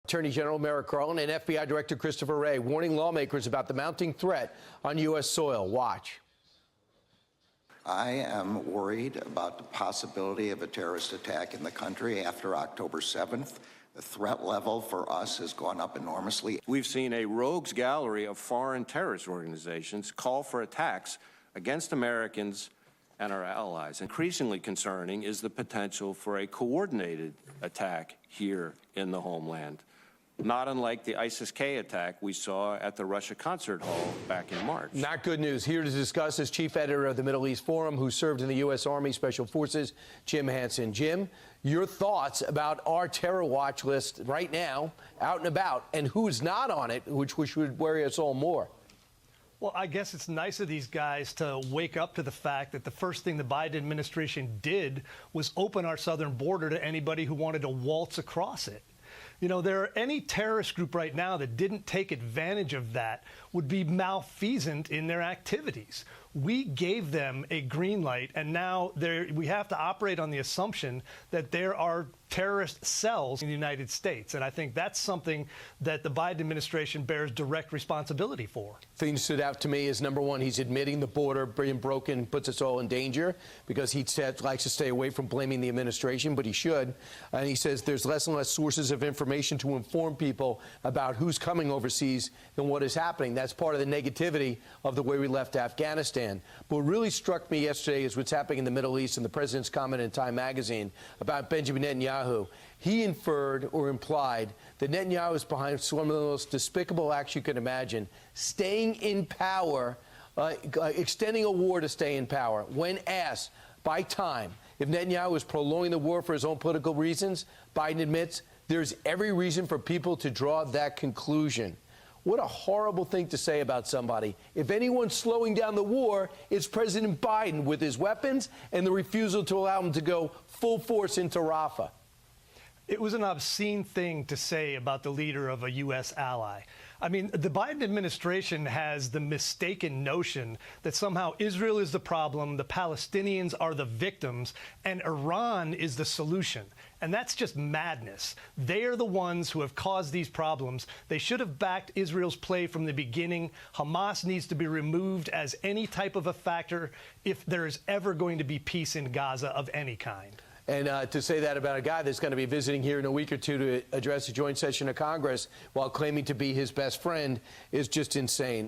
Attorney General Merrick Garland and FBI Director Christopher Wray warning lawmakers about the mounting threat on U.S. soil. Watch. I am worried about the possibility of a terrorist attack in the country after October 7th. The threat level for us has gone up enormously. We've seen a rogues gallery of foreign terrorist organizations call for attacks against Americans and our allies. Increasingly concerning is the potential for a coordinated attack here in the homeland, not unlike the ISIS-K attack we saw at the Russia Concert Hall back in March. Not good news. Here to discuss is Chief Editor of the Middle East Forum, who served in the U.S. Army Special Forces, Jim Hanson. Jim, your thoughts about our terror watch list right now, out and about, and who's not on it, which should worry us all more. Well, I guess it's nice of these guys to wake up to the fact that the first thing the Biden administration did was open our southern border to anybody who wanted to waltz across it. You know, any terrorist group right now that didn't take advantage of that would be malfeasant in their activities. We gave them a green light, and now we have to operate on the assumption that there are terrorist cells in the United States. And I think that's something that the Biden administration bears direct responsibility for. Thing that stood out to me is, number one, he's admitting the border being broken puts us all in danger, because he likes to stay away from blaming the administration, but he should. And he says there's less and less sources of information to inform people about who's coming overseas than what is happening. That's part of the negativity of the way we left Afghanistan. But what really struck me yesterday is what's happening in the Middle East and the president's comment in Time magazine about Benjamin Netanyahu. He inferred or implied that Netanyahu is behind some of the most despicable acts you can imagine, staying in power, extending a war to stay in power. When asked by Time if Netanyahu is prolonging the war for his own political reasons, Biden admits there's every reason for people to draw that conclusion. What a horrible thing to say about somebody. If anyone's slowing down the war, it's President Biden with his weapons and the refusal to allow him to go full force into Rafah. It was an obscene thing to say about the leader of a U.S. ally. I mean, the Biden administration has the mistaken notion that somehow Israel is the problem, the Palestinians are the victims, and Iran is the solution. And that's just madness. They are the ones who have caused these problems. They should have backed Israel's play from the beginning. Hamas needs to be removed as any type of a factor if there is ever going to be peace in Gaza of any kind. And to say that about a guy that's going to be visiting here in a week or two to address a joint session of Congress while claiming to be his best friend is just insane.